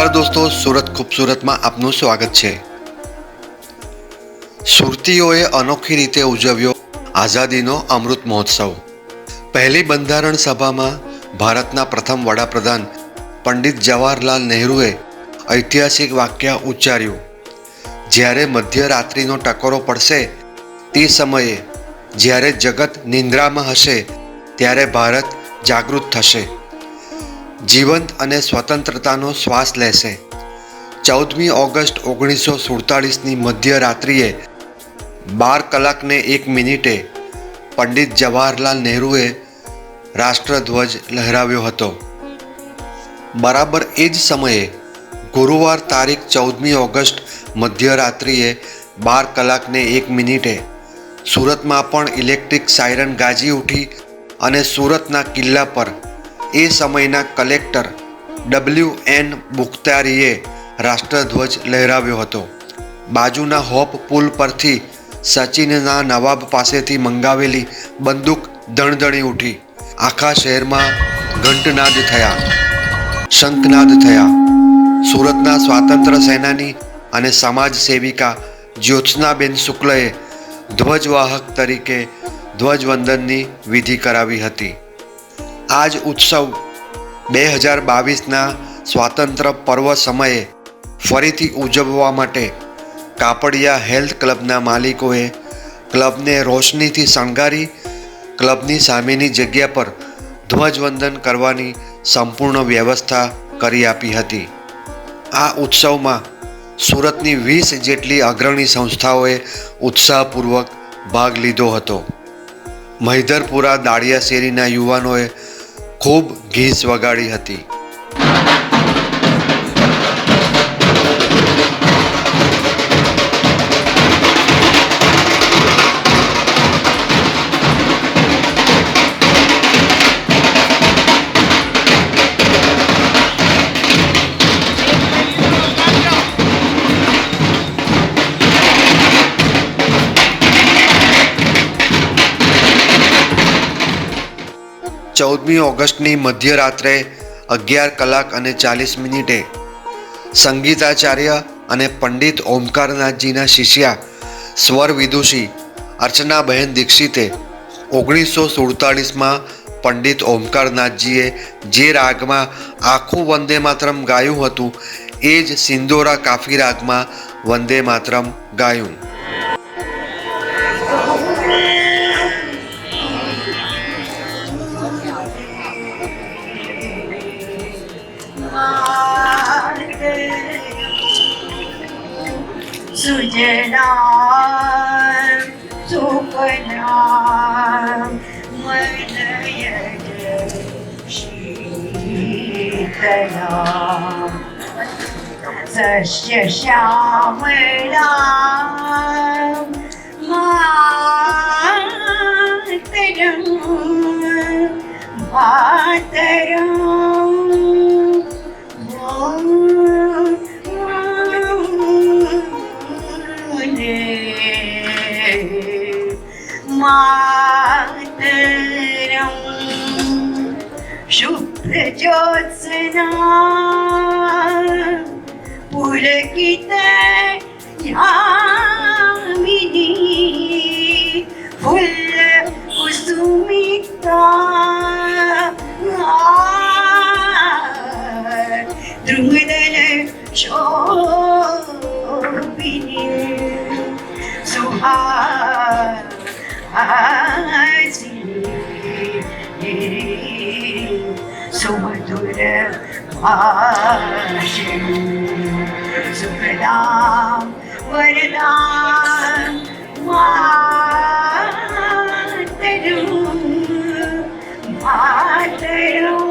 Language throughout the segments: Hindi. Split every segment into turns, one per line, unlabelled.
નમસ્કાર દોસ્તો, સુરત ખૂબસૂરતમાં આપનું સ્વાગત છે। સુરતીઓએ અનોખી રીતે ઉજવ્યો આઝાદીનો અમૃત મહોત્સવ। પહેલી બંધારણ સભામાં ભારતના પ્રથમ વડાપ્રધાન પંડિત જવાહરલાલ નહેરુએ ઐતિહાસિક વાક્ય ઉચ્ચાર્યું, જ્યારે મધ્યરાત્રિનો ટકોરો પડશે તે સમયે જ્યારે જગત નિંદ્રામાં હશે ત્યારે ભારત જાગૃત થશે, જીવંત અને સ્વતંત્રતાનો શ્વાસ લેશે। 14મી ઓગસ્ટ 1947ની મધ્યરાત્રિએ 12:01 પંડિત જવાહરલાલ નહેરુએ રાષ્ટ્રધ્વજ લહેરાવ્યો હતો। બરાબર એ જ સમયે ગુરુવાર તારીખ 14મી ઓગસ્ટ મધ્યરાત્રિએ 12:01 સુરતમાં પણ ઇલેક્ટ્રિક સાયરન ગાજી ઉઠી અને સુરતના કિલ્લા પર એ સમયના કલેક્ટર WN બુખ્તારીએ રાષ્ટ્રધ્વજ લહેરાવ્યો હતો। બાજુના હોપ પુલ પરથી સચિનના નવાબ પાસેથી મંગાવેલી બંદૂક દણદણી ઉઠી। આખા શહેરમાં ઘંટનાદ થયા, શંખનાદ થયા। સુરતના સ્વાતંત્ર્ય સેનાની અને સમાજ સેવિકા જ્યોત્સનાબેન શુક્લએ ધ્વજવાહક તરીકે ધ્વજવંદનની વિધિ કરાવી હતી। આ જ ઉત્સવ 2022ના સ્વાતંત્ર્ય પર્વ સમયે ફરીથી ઉજવવા માટે કાપડિયા હેલ્થ ક્લબના માલિકોએ ક્લબને રોશનીથી શણગારી ક્લબની સામેની જગ્યા પર ધ્વજવંદન કરવાની સંપૂર્ણ વ્યવસ્થા કરી આપી હતી। આ ઉત્સવમાં સુરતની 20 જેટલી અગ્રણી સંસ્થાઓએ ઉત્સાહપૂર્વક ભાગ લીધો હતો। મહિધરપુરા દાળિયા શેરીના યુવાનોએ ખૂબ ગીત વગાડી હતી। ચૌદમી ઓગસ્ટની મધ્યરાત્રે 11:40 સંગીતાચાર્ય અને પંડિત ઓમકારનાથજીના શિષ્યા સ્વર વિદુષી અર્ચનાબહેન દીક્ષિતે 1947માં પંડિત ઓમકારનાથજીએ જે રાગમાં આખું વંદે માતરમ ગાયું હતું એ જ સિંદોરા કાફી રાગમાં વંદે માતરમ ગાયું।
सुजलाम सुफलाम मलयज शीतलाम सस्य श्यामलाम मातरम मातरम मातरम शुभ्र ज्योत्सना पुलकित यामिनी फुल्ल कुसुमिता द्रुमदल शोभिनी सुमधुर भाषिणी सुखदां वरदां मातरं मातरं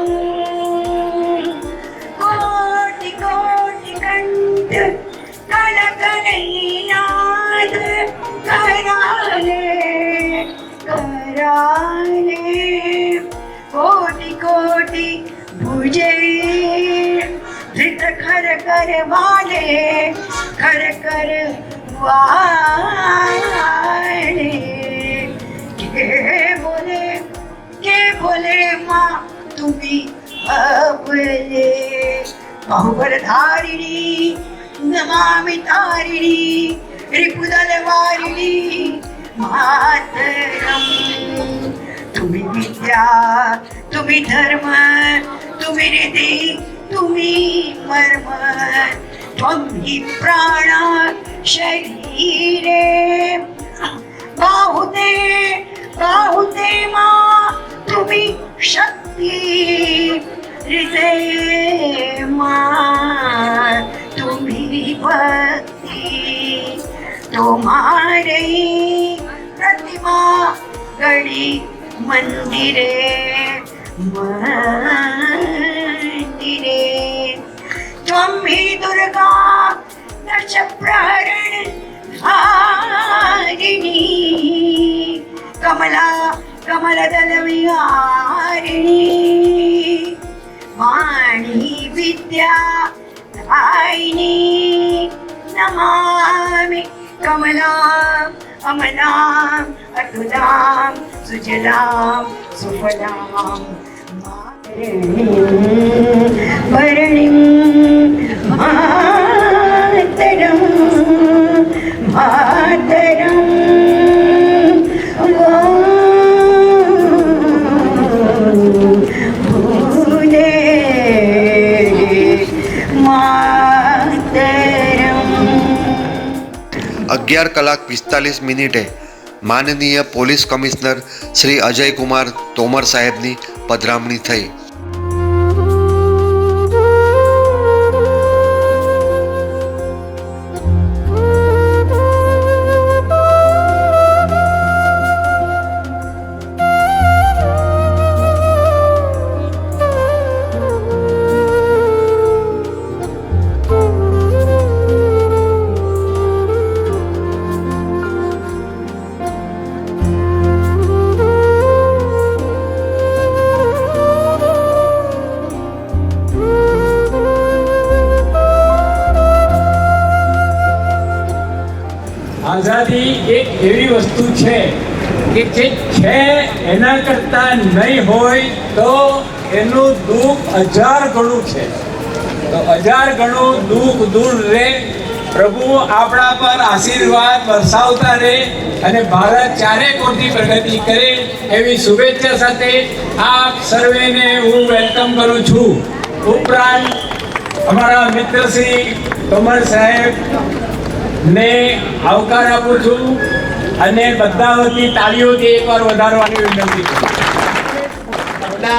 कोटि कोटि कंठ कलकलैनाद कराले कराले कोटि कोटि भुजे धृत खर कर वाले खर कर वाले के बोले माँ तुम्हें अबले बाहुबलधारिणी नमामि तारिणी रिपुदलवारिणी मातरम। तुम्ही विद्या, तुम्ही धर्म, तुम्ही निधी, तुम्ही मर्म, त्वं हि प्राण शरीरे। बाहुते बाहुते मा तुम्ही शक्ती, हृदये मा तुम्ही भक्ती। तुम्हारे प्रतिमा गढ़ी मंदिरे मंदिरे। त्वं हि दुर्गा दश प्रहरण धारिणी, कमला कमलदल विहारिणी। वाणी विद्या दायिनी नमामि कमलाम् अमलाम् अतुलाम् सुजलाम् सुफलाम् भरणीं मातरं मातरं। मातरम।
11:45 માનનીય પોલીસ કમિશનર શ્રી અજયકુમાર તોમર સાહેબની પધરામણી થઈ।
આઝાદી એક એવી વસ્તુ છે કે જે છે એના કરતાં નહીં હોય તો એનું દુઃખ 1000 ગણું છે, તો 1000 ગણું દુઃખ દૂર રહે। પ્રભુ આપણા પર આશીર્વાદ વરસાવતા રહે અને ભારત ચારે કોટી પ્રગતિ કરે એવી શુભેચ્છા સાથે આપ સર્વેને હું વેલકમ કરું છું। ઉપરાંત અમારા મિત્ર શ્રી તોમર સાહેબ ને આવકાર આપું છું અને બધા વતી તાળીઓથી એકવાર વધારવાની વિનંતી કરું।
अपना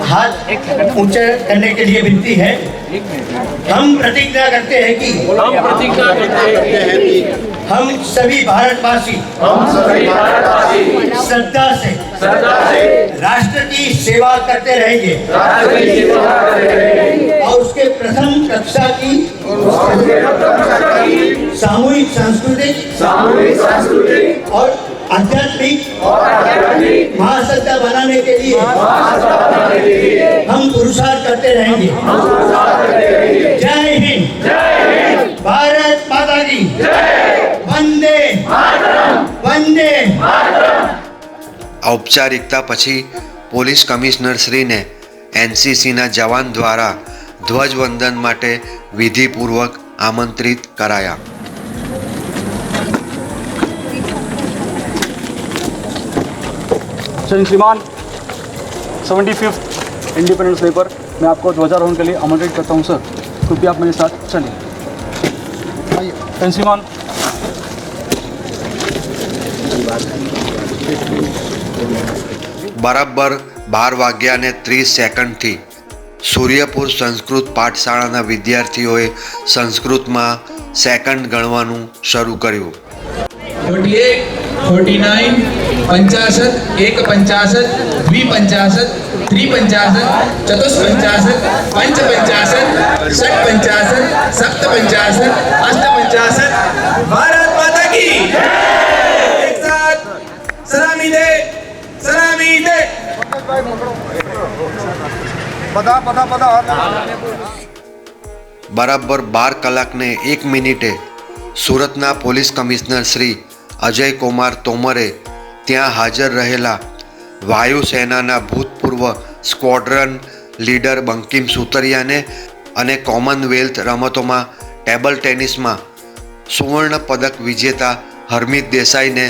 हाथ ऊंचा करने के लिए विनती है। हम प्रतिज्ञा करते हैं कि हम सभी भारतवासी श्रद्धा से राष्ट्र की सेवा करते रहेंगे और उसके प्रथम कक्षा की सामूहिक सांस्कृतिक और आध्यात्मिक महासत्ता बनाने के लिए हम पुरुषार्थ करते रहेंगे। जय हिंद, भारत माता की वंदे वंदे।
ઔપચારિકતા પછી પોલીસ કમિશનર શ્રીને એનસીસીના જવાન દ્વારા ધ્વજવંદન માટે વિધિપૂર્વક આમંત્રિત કરાયા।
श्रीमान 75th इंडिपेंडेंस डे पर मैं आपको ध्वजारोहण के लिए आमंत्रित करता हूं सर, कृपया आप मेरे साथ चलिए। श्रीमान
બરાબર 12:30 સૂર્યપુર સંસ્કૃત પાઠશાળાના વિદ્યાર્થીઓએ સંસ્કૃતમાં સેકન્ડ ગણવાનું શરૂ કર્યું।
48, 49, 50, 51, 52, 53, 54, 55, 56, 57, 58, भारत माता की एक साथ सलामी दे, सलामी दे।
બરાબર 12:01 સુરતના પોલીસ કમિશનર શ્રી અજયકુમાર તોમરે ત્યાં હાજર રહેલા વાયુસેનાના ભૂતપૂર્વ સ્ક્વોડ્રન લીડર બંકિમ સુતરિયાને અને કોમનવેલ્થ રમતોમાં ટેબલ ટેનિસમાં સુવર્ણ પદક વિજેતા હરમિત દેસાઈને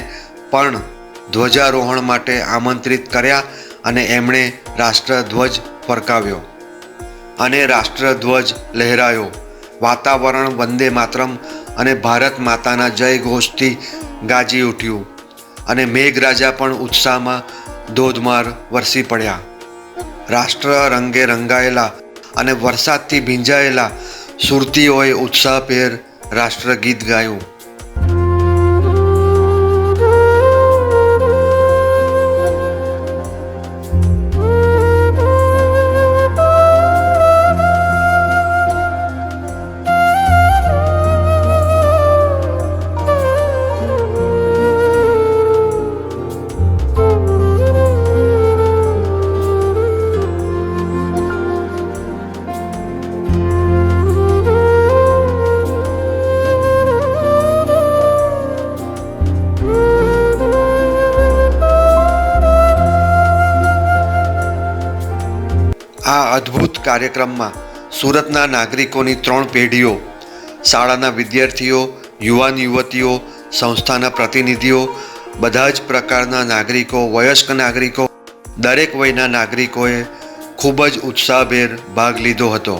પણ ધ્વજારોહણ માટે આમંત્રિત કર્યા અને એમણે રાષ્ટ્રધ્વજ ફરકાવ્યો અને રાષ્ટ્રધ્વજ લહેરાયો. વાતાવરણ વંદે માતરમ અને ભારત માતાના જય ઘોષથી ગાજી ઉઠ્યું અને મેઘરાજા પણ ઉત્સાહમાં ધોધમાર વરસી પડ્યા. રાષ્ટ્ર રંગે રંગાયેલા અને વરસાદથી ભીંજાયેલા સુરતીઓએ ઉત્સાહભેર રાષ્ટ્રગીત ગાયું. આ અદ્ભુત કાર્યક્રમમાં સુરતના નાગરિકોની 3 પેઢીઓ, શાળાના વિદ્યાર્થીઓ, યુવાન યુવતીઓ, સંસ્થાના પ્રતિનિધિઓ, બધા જ પ્રકારના નાગરિકો, વયસ્ક નાગરિકો, દરેક વયના નાગરિકોએ ખૂબ જ ઉત્સાહભેર ભાગ લીધો હતો.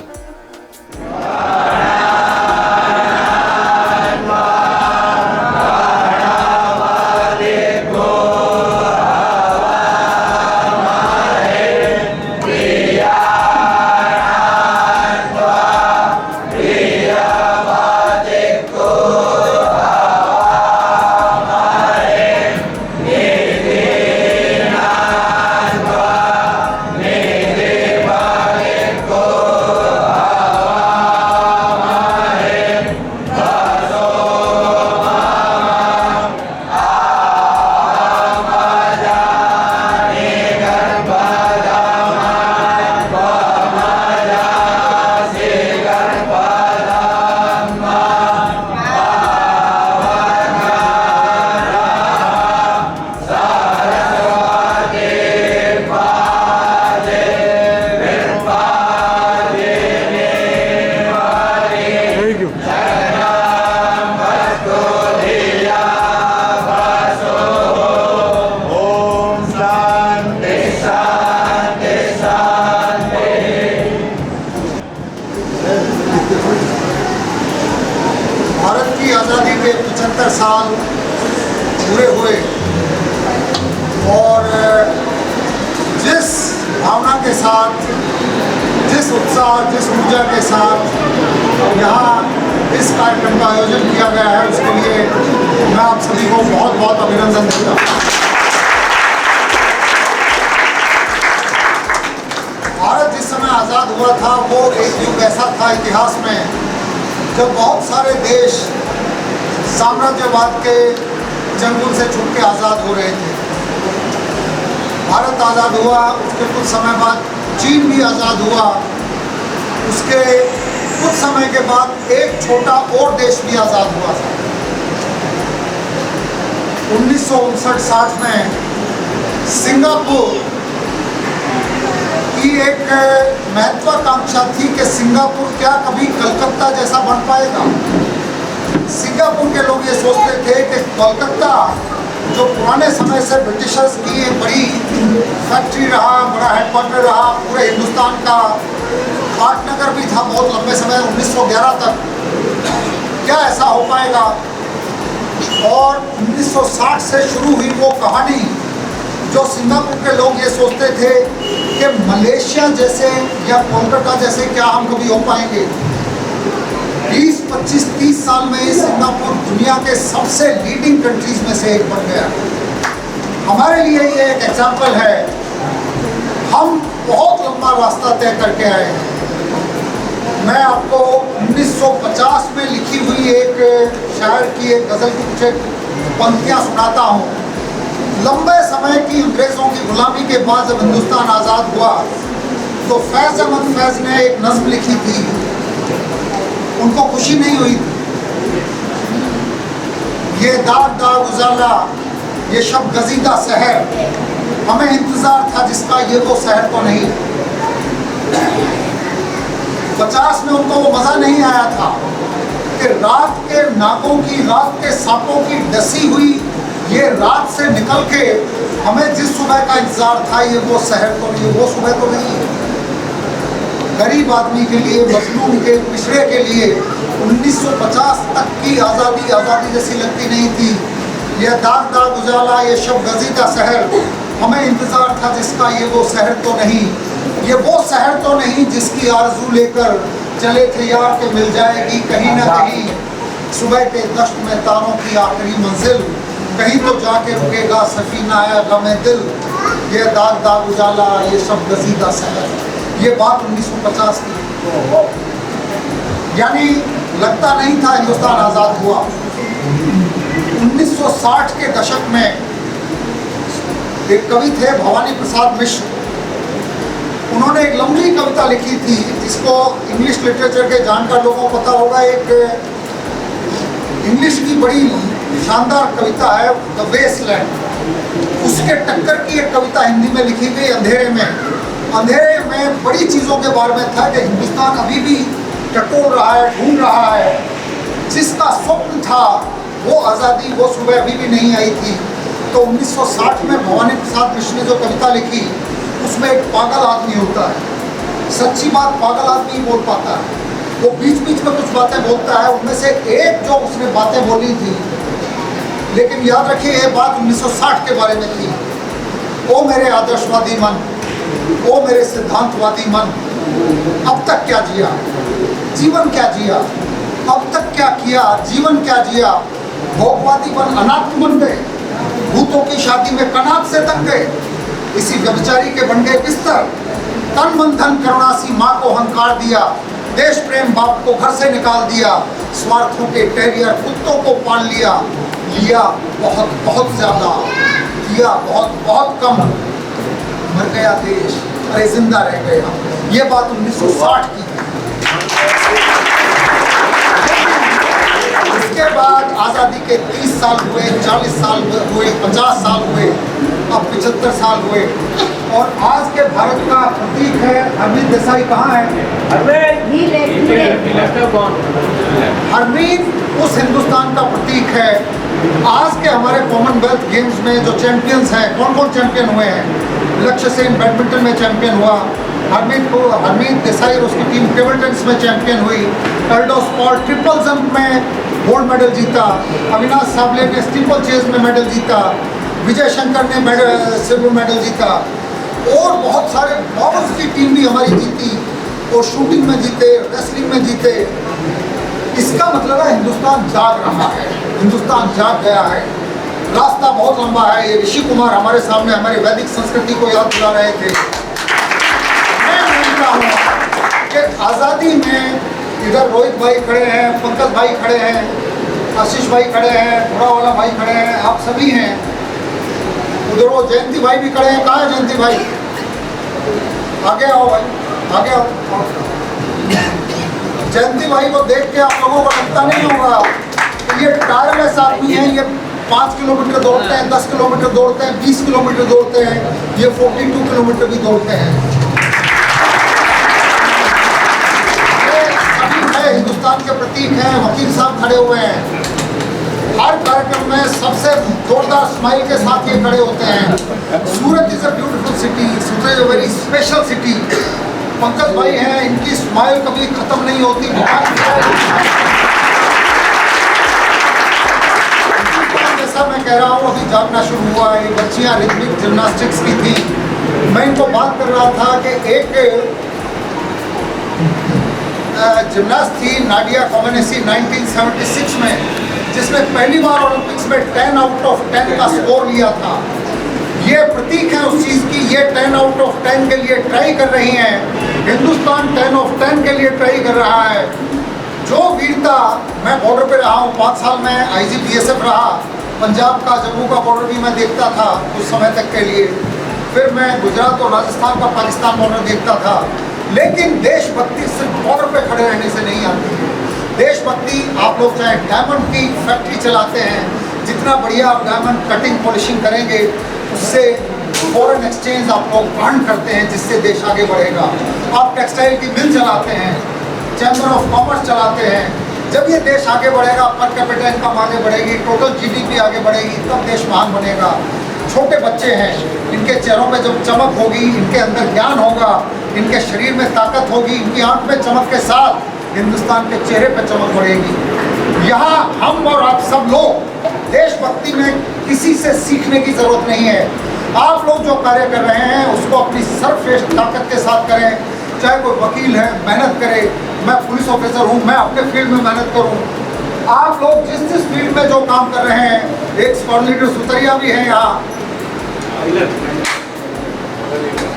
भारत की आज़ादी के 75 साल पूरे हुए और जिस भावना के साथ, जिस उत्साह, जिस ऊर्जा के साथ यहाँ इस कार्यक्रम का आयोजन किया गया है, उसके लिए मैं आप सभी को बहुत बहुत अभिनंदन देता हूँ. भारत जिस समय आज़ाद हुआ था वो एक युग ऐसा था इतिहास में जब बहुत सारे देश साम्राज्यवाद के चंगुल से छूट के आज़ाद हो रहे थे. भारत आज़ाद हुआ, उसके कुछ समय बाद चीन भी आज़ाद हुआ, उसके कुछ समय के बाद एक छोटा और देश भी आज़ाद हुआ था. 1959-60 में सिंगापुर की एक महत्वाकांक्षा थी कि सिंगापुर क्या कभी कलकत्ता जैसा बन पाएगा. सिंगापुर के लोग ये सोचते थे कि कोलकाता जो पुराने समय से ब्रिटिशर्स की एक बड़ी फैक्ट्री रहा, बड़ा हेडक्वार्टर रहा, पूरे हिंदुस्तान का पाटनगर भी था बहुत लंबे समय 1911 तक, क्या ऐसा हो पाएगा. और 1960 से शुरू हुई वो कहानी जो सिंगापुर के लोग ये सोचते थे कि मलेशिया जैसे या कोलकाता जैसे क्या हम कभी हो पाएंगे. 20, 25, 30 साल में सिंगापुर दुनिया के सबसे लीडिंग कंट्रीज में से एक बन गया. हमारे लिए ये एक एग्जाम्पल है. हम बहुत लंबा रास्ता तय करके आए हैं. मैं आपको 1950 में लिखी हुई एक शायर की एक गज़ल की कुछ पंक्तियाँ सुनाता हूँ. लंबे समय की अंग्रेज़ों की गुलामी के बाद जब हिंदुस्तान आज़ाद हुआ तो फैज़ अहमद फैज़ ने एक नज़्म लिखी थी. उनको खुशी नहीं हुई थी. ये दाग दाग उजाला, ये शब गजीदा शहर, हमें इंतज़ार था जिसका ये वो शहर तो नहीं. 50 में उनको वो मज़ा नहीं आया था कि रात के नागों की, रात के सांपों की डसी हुई ये रात से निकल के हमें जिस सुबह का इंतजार था, ये वो शहर तो नहीं, वो सुबह तो नहीं है। गरीब आदमी के लिए, मजलूम के, पिछड़े के लिए 1950 तक की आज़ादी जैसी लगती नहीं थी। ये दाग दाग उजाला, ये शब गजीदा शहर हमें इंतज़ार था जिसका, ये वो शहर तो नहीं, ये वो शहर तो नहीं जिसकी आरज़ू लेकर चले थे यार के मिल जाएगी कहीं ना कहीं सुबह के दश्त में तारों की आखिरी मंजिल, कहीं तो जाके रुकेगा सफीना है गमे दिल। ये दाग दाग उजाला, ये शब गजीदा शहर, ये बात 1950 की। यानी लगता नहीं था हिंदुस्तान आज़ाद हुआ। 1960 के दशक में एक कवि थे भवानी प्रसाद मिश्र, उन्होंने एक लंबी कविता लिखी थी जिसको इंग्लिश लिटरेचर के जानकार लोगों को पता होगा। एक इंग्लिश की बड़ी शानदार कविता है द वेस्टलैंड, उसके टक्कर की एक कविता हिंदी में लिखी गई अंधेरे में। अंधेरे में बड़ी चीज़ों के बारे में था कि हिंदुस्तान अभी भी टटोल रहा है, ढूंढ रहा है, जिसका स्वप्न था वो आज़ादी, वो सुबह अभी भी नहीं आई थी। तो 1960 में भवानी प्रसाद मिश्र ने जो कविता लिखी उसमें एक पागल आदमी होता है। सच्ची बात पागल आदमी ही बोल पाता है, वो बीच बीच में कुछ बातें बोलता है, उनमें से एक जो उसने बातें बोली थी, लेकिन याद रखिए ये बात 1960 के बारे में थी। ओ मेरे आदर्शवादी मन, ओ मेरे सिद्धांतवादी मन, अब तक क्या जिया, जीवन क्या जिया, अब तक क्या किया, जीवन क्या जिया। भोगवादी बन अनाथ बन गए, भूतों की शादी में कनात से तक गए, इसी व्यभिचारी के बन गए बिस्तर। तन मन धन करुणा सी माँ को हंकार दिया, देश प्रेम बाप को घर से निकाल दिया, स्वार्थों के टेरियर कुत्तों को पाल लिया। लिया बहुत बहुत ज़्यादा, किया बहुत बहुत कम, मर गया देश, अरे जिंदा रह गए हम। ये बात 1960 की है। इसके बाद आज़ादी के 30 साल हुए, 40 साल हुए, 50 साल हुए, अब 75 साल हुए, और आज के भारत का प्रतीक है हरमीत देसाई। कहाँ है हरमीत? उस हिंदुस्तान का प्रतीक है। आज के हमारे कॉमनवेल्थ गेम्स में जो चैंपियंस हैं, कौन कौन चैंपियन हुए हैं? लक्ष्य सेन बैडमिंटन में चैंपियन हुआ, हरमीत देसाई और उसकी टीम टेबल टेनिस में चैंपियन हुई, एल्डोस पॉल ट्रिपल जंप में गोल्ड मेडल जीता, अविनाश साबले ने स्टीपल चेज में मेडल जीता, विजय शंकर ने सिल्वर मेडल जीता, और बहुत सारे बॉलर्स की टीम भी हमारी जीती, और शूटिंग में जीते, रेसलिंग में जीते। इसका मतलब है हिंदुस्तान जाग रहा है, हिंदुस्तान जाग गया है। रास्ता बहुत लंबा है। ये ऋषि कुमार हमारे सामने हमारी वैदिक संस्कृति को याद दिला रहे थे। मैं मानता हूँ कि आज़ादी में इधर रोहित भाई खड़े हैं, पंकज भाई खड़े हैं, आशीष भाई खड़े हैं, घोड़ावाला भाई खड़े हैं, आप सभी हैं। उधर वो जयंती भाई भी खड़े हैं। कहाँ है जयंती भाई? आगे आओ भाई, आगे आओ। जयंती भाई को देख के आप लोगों को लगता नहीं होगा कि ये टायरलेस आदमी है। ये 5 किलोमीटर दौड़ते हैं, 10 किलोमीटर दौड़ते हैं, 20 किलोमीटर दौड़ते हैं, ये 42 किलोमीटर भी दौड़ते हैं। हिंदुस्तान के प्रतीक हैं। वकील साहब खड़े हुए हैं। हर कार्यक्रम में सबसे जोरदार स्माइल के साथ ये खड़े होते हैं। Surat is a beautiful city, Surat is a very special city. Pankaj भाई हैं, इनकी स्माइल कभी खत्म नहीं होती। जैसा मैं कह रहा हूँ, अभी जागना शुरू हुआ है। ये बच्चियाँ रिदमिक जिम्नास्टिक्स की थी। मैं इनको बात कर रहा था कि एक जिम्नास्ट थी नाडिया कॉमेनेसी 1976 में, जिसने पहली बार ओलंपिक्स में 10 आउट ऑफ 10 का स्कोर लिया था। ये प्रतीक है उस चीज़ की। ये 10 आउट ऑफ 10 के लिए ट्राई कर रही हैं। हिंदुस्तान 10 ऑफ 10 के लिए ट्राई कर रहा है। जो वीरता, मैं बॉर्डर पे रहा हूँ, 5 साल में IGPSF रहा। पंजाब का, जम्मू का बॉर्डर भी मैं देखता था कुछ समय तक के लिए। फिर मैं गुजरात और राजस्थान का पाकिस्तान बॉर्डर देखता था। लेकिन देशभक्ति सिर्फ बॉर्डर पे खड़े रहने से नहीं आती है। देशभक्ति, आप लोग चाहे डायमंड की फैक्ट्री चलाते हैं, जितना बढ़िया आप डायमंड कटिंग पॉलिशिंग करेंगे, उससे फॉरेन एक्सचेंज आप लोग अर्न करते हैं, जिससे देश आगे बढ़ेगा। आप टेक्सटाइल की मिल चलाते हैं, चैम्बर ऑफ कॉमर्स चलाते हैं। जब ये देश आगे बढ़ेगा, पर कैपिटा इनकम आगे बढ़ेगी, टोटल जीडीपी आगे बढ़ेगी, तब देश महान बनेगा। छोटे बच्चे हैं, इनके चेहरों पे जब चमक होगी, इनके अंदर ज्ञान होगा, इनके शरीर में ताकत होगी, इनकी आंख में चमक के साथ हिंदुस्तान के चेहरे पे चमक बढ़ेगी। यहाँ हम और आप सब लोग देशभक्ति में किसी से सीखने की जरूरत नहीं है। आप लोग जो कार्य कर रहे हैं उसको अपनी सर्वश्रेष्ठ ताकत के साथ करें। चाहे कोई वकील है, मेहनत करे, मैं पुलिस ऑफिसर हूँ, मैं अपने फील्ड में मेहनत करूँ। आप लोग जिस जिस फील्ड में जो काम कर रहे हैं, एक स्क्वाड लीडर सुतरिया भी है यहाँ,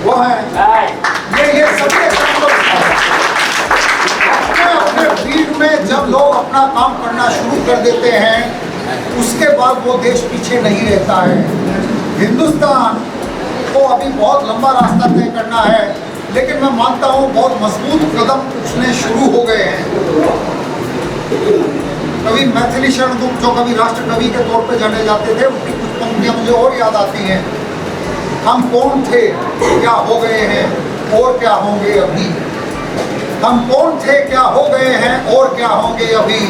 वो है ये सबके अपने फील्ड में जब लोग अपना काम करना शुरू कर देते हैं, उसके बाद वो देश पीछे नहीं रहता है। हिंदुस्तान को अभी बहुत लंबा रास्ता तय करना है, लेकिन मैं मानता हूँ बहुत मजबूत कदम उठने शुरू हो गए हैं। कभी मैथिली शरणदूत जो कभी राष्ट्र कवि के तौर पे जाने जाते थे, उनकी कुछ पंक्तियाँ मुझे और याद आती हैं। हम कौन थे, क्या हो गए हैं, और क्या होंगे अभी। हम कौन थे, क्या हो गए हैं, और क्या होंगे अभी।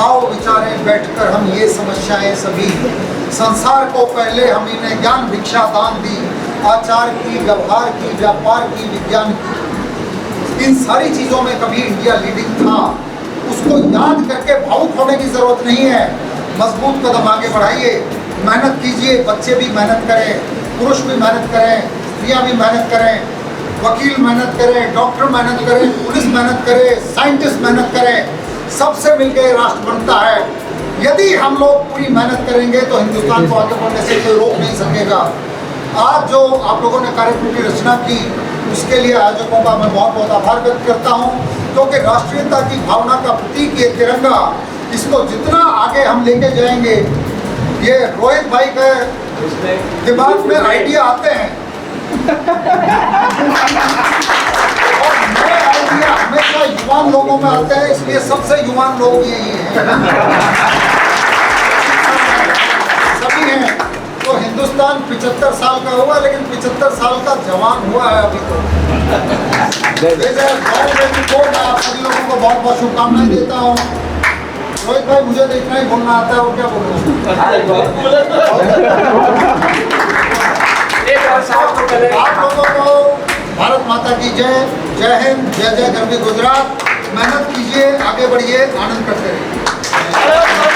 आओ विचारें बैठकर हम ये समस्याएं सभी। संसार को पहले हम इन्हें ज्ञान भिक्षा दान दी, आचार की, व्यवहार की, व्यापार की, विज्ञान की। इन सारी चीज़ों में कभी इंडिया लीडिंग था। उसको याद करके भावुक होने की ज़रूरत नहीं है। मजबूत कदम आगे बढ़ाइए, मेहनत कीजिए। बच्चे भी मेहनत करें, पुरुष भी मेहनत करें, स्त्रियाँ भी मेहनत करें, वकील मेहनत करें, डॉक्टर मेहनत करें, पुलिस मेहनत करे, साइंटिस्ट मेहनत करें। सबसे मिलकर राष्ट्र बनता है। यदि हम लोग पूरी मेहनत करेंगे तो हिंदुस्तान को आगे बढ़ने से कोई रोक नहीं सकेगा। आज जो आप लोगों ने कार्यक्रम की रचना की, उसके लिए आयोजकों का मैं बहुत बहुत आभार व्यक्त करता हूँ, क्योंकि राष्ट्रीयता की भावना का प्रतीक ये तिरंगा, इसको जितना आगे हम लेके जाएंगे, ये रोहित भाई के दिमाग में आइडिया आते हैं और नए आइडिया हमेशा युवान लोगों में आते हैं, इसलिए सबसे युवान लोग यही हैं। सभी हैं। तो हिंदुस्तान 75 साल का हुआ, लेकिन 75 साल का जवान हुआ है अभी तो। मैं आप सभी लोगों को बहुत बहुत शुभकामनाएं देता हूँ। रोहित भाई, मुझे तो इतना ही बोलना आता है, और क्या बोलूँ। आप लोगों को भारत माता की जय। जय हिंद, जय जय गरवी गुजरात। मेहनत कीजिए, आगे बढ़िए, आनंद करते रहिए।